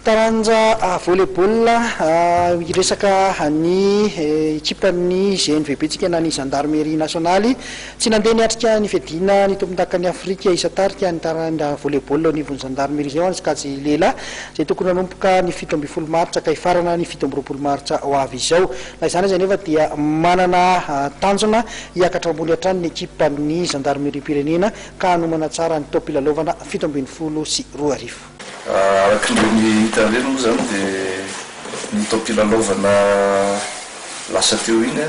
taranja volleyball iresaka ny équipe ny GNVB tsika na ny gendarmerie nationale tsy nandeha niatrika ny fiadina ny tompon-dakany Afrika isatarika ny taranja volleyball ao nivon'ny gendarmerie zay hoany sikajy lela zay tokony hanompoka ny 17 martsa ka ifarana ny 17 martsa ho avy izao na izany zay nefa dia manana tanjona hiakatra ambony hatrany ny équipe amin'ny gendarmerie pirenena ka hanomana tsara ny tao-pilalaovana 17 sy 2 araky ny hitanireny moa zany dia ny tao-pilalaovana lasa teo iny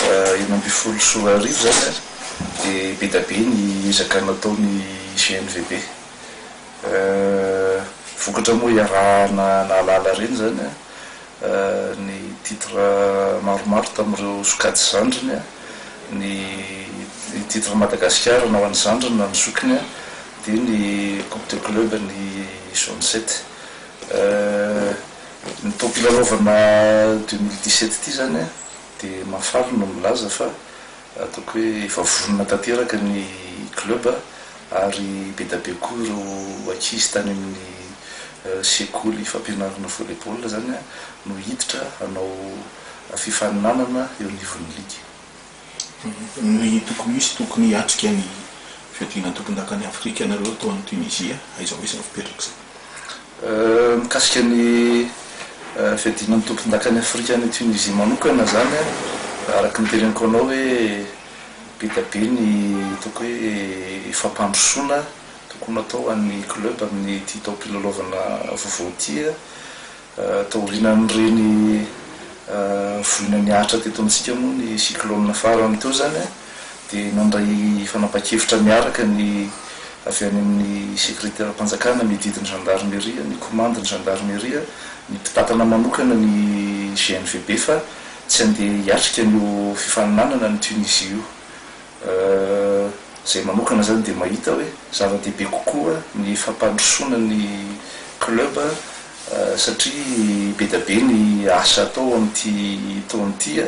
12 sy 2 zany dia be da be ny ezaka nataony GNVB vokatra moa iarahana nalala reny zany ny titre maromaro tamin'ireo sokajy zandriny ny titre Madagascar na ho an'ny zandriny na ny sokiny dia ny coupe de club ny zone 7 ny tao-pilalaovana 2017 ty zany dia mafaly no milaza fa ataoko hoe efa vonona tanteraka ny club ary be da be koa ireo ankizy tany amin'ny sekoly fampianarana volleyball zany no hiditra hanao fifaninanana eo anivon'ny ligue. Ny tokony misy tokony hiatrika ny fiadina tompon-dakany Afrika nareo tao amin'ny Tunisia aiza hoe fipetraka zany mikasika ny fiadina ny tompon-dakany Afrika ny Tunisie manokana zany araky ny tereniko anao hoe be da be ny ataoko hoe fampandrosoana tokony atao an'ny club amin'ny ty tao-pilalaovana vaovao ty taorinan'ireny voina niatra teto amintsika moa ny cyclone farany teo zany dia nandray fanapa-kevitra miaraka ny avy any amin'ny secrétaire mpanjakana mididiny gendarmerie ny commande ny gendarmerie ny mpitatana manokana ny GNVB fa tsy andeha hiatrika nyo fifaninanana ny Tunisie io zay manokana zany dia mahita hoe zava-dehibe kokoa ny fampandrosoana ny club satria be da be ny asa atao amin'ity taon'ity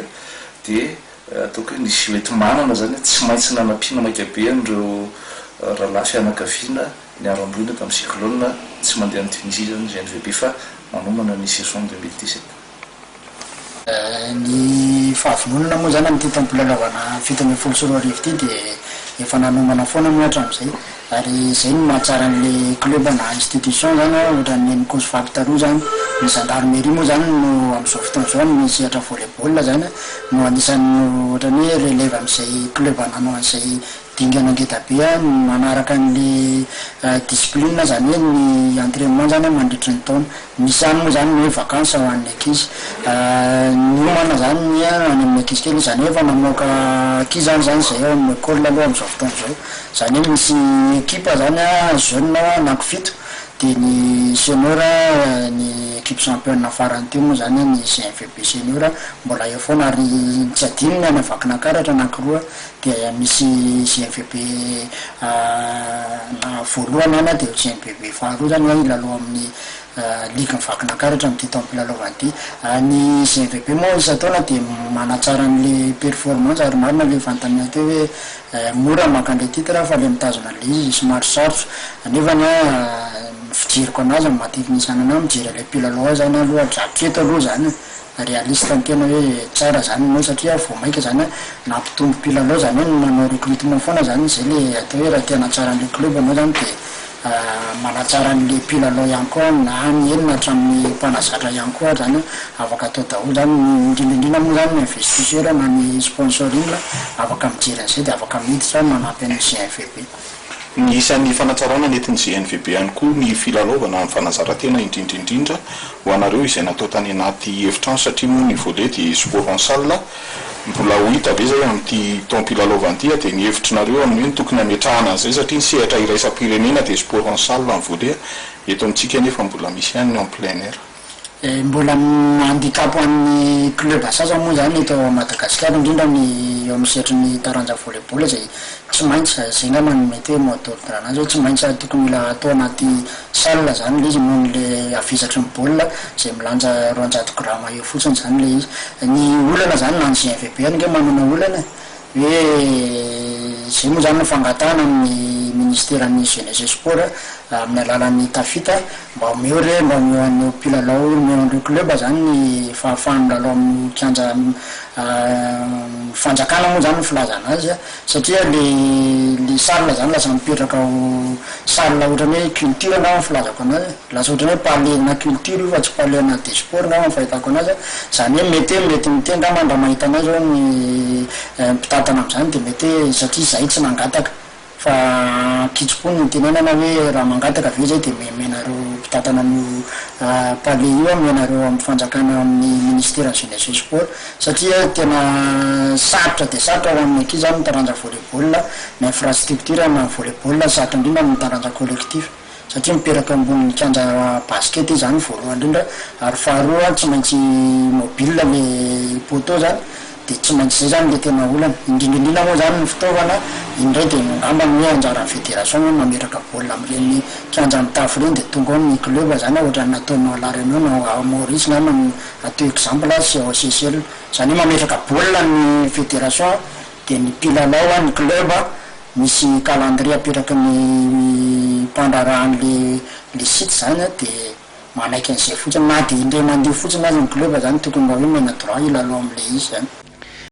dia ataoko hoe nisy hoenty-manana zany tsy maintsy nanampiana maikabe an'ireo rahalahy fianakaviana niara-mboina tamin'ny cyclone tsy mandeha ny Tunisie zany GNVB fa manomana ny saison 2017. Ny fahavononana moa zany amin'ity taom-pilalaovana 17 sy 2 ty dia efa nanomana foana mihatra amin'izay ary zay no mahatsara n'le club na institution zany ohatran'ny Micosfap taroa zany ny gendarmerie moa zany no amin'izao fotoana zao misy hatra volleyball zany no anisan'ny ohatran'ny hoe relève amin'izay club nanao an'izay dingana ngeda be manaraka n'le discipline zany hoe ny entraînement zany mandritry ny taona misy any moa zany hoe vacances ho an'ny ankizy ny homana zany ny any amin'ny ankizy kely zany hoe efa namoaka ankizy zany zay ao amin'ny école aloha amin'izao fotoana zao zany hoe misy équipe zany jeune anankifito dia ny senior ny équipe championne farany teo moa zany ny GNVB senior mbola eo foana ary tsy adinony any avakina karatra anankiroa dia misy GNVB na voalohany ana dia GNVB faharoa zany hoe ilaloha amin'ny ligue mivakina karatra amin'ity taom-pilalaovana ity ny GNVB moa isa-taona dia manatsara n'le performance ary marina le fantanina teo hoe mora maka an'le titre fa le mitazona le izy somary sarotra nefany fijeriko anazy matetika nisy anana mijery le mpilalao zany aloha draketo aloha zany réaliste ny tena hoe tsara zany moa satria vao maika zany nampitombo mpilalao zany hoe manao recrutement foana zany zay le atao hoe raha tena tsara an'le club anao zany dia manatsara n'le mpilalao ihany koa na ny elina hatramin'ny mpanazatra ihany koa zany afaka atao daholo zany indrindraindrindra moa zany ny investisseur na ny sponsoring afaka mijery an'izay dia afaka miditra manampy an'ny GNVB. Ny isan'ny fanatsarana nentin'ny GNVB ihany koa ny filalaovana amin'ny fanazarantena indrindraindrindra ho anareo izay natao tany anaty efitrano satria moa ny volley dia sport en salle mbola ho hita ve zay amin'ity taom-pilalaovana ity dia ny hevitrinareo amin'ny hoe ny tokony hametrahana an'izay satria ny sehatra iraisam-pirenena dia sport en salle ny volley eto amintsika nefa mbola misy ihany en plein air. Mbola handikapo amin'ny club asasa moa zany eto Madagascar indrindra ny eo amin'ny sehatry ny taranja volleyball zay tsy maintsy zay ngamba ny mety hoe mot d'ordre anazy hoe tsy maintsy tokony mila atao anaty salle zany le izy noho n'le afizatry ny baolina zay milanja 200 grama eo fotsiny zany le izy ny olana zany na ny GNVB any nge manana olana hoe zay moa zany fangatahana amin'ny ministèran'ny jeunesse et sport amin'ny alalan'ny tafita mba omeo re mba omeo an'io mpilalao omeo an'ireo club zany ny fahafahany milalao amin'ny kianja fanjakana moa zany ny filazana azy satria le sarla zany lasa mipetraka ho sarla ohatrany hoe culture angamba filazako anazy lasa ohatrany hoe palena culture io fa tsy palena de sport angamba fahitako anazy zany hoe mety mity angamba ndra mahita anazy ao ny mpitatana am'izany de mety satria zay tsy nangataka fa kitsopo ny tenenana hoe raha mangataka ve zay de menareo mpitatana an'io palais io menareo amin'ny fanjakana amin'ny ministère jeunesse et sport satria tena sarotra de sarotra ho amin'ny ankizy zany mitaranja volleyball na infrastructure na volleyball sarotra indrindra mitaranja collectif satria miperaka ambony kianja basket zany voalohany indrindra ary faharoa tsy maintsy mobile le poteau zany de tsy maintsy zay zany le tena olana indrindraindrindra moa zany ny fitaovana indray de ngamba ny hoe anjara fédération hoe mametraka baolina amin'ireny kianja mitafy reny de tonga ao ny club zany ohatrany nataonao alarenao na Maurice na atao exemple sy CCL zany hoe mametraka baolina ny fédération de ny mpilalao ny club misy calendrier apetraka ny mpandrarahan'le site zany de manaiky an'izay fotsiny na de indray mandeha fotsiny azy ny club zany tokony mba hoe mena droit ilalao am'le izy zany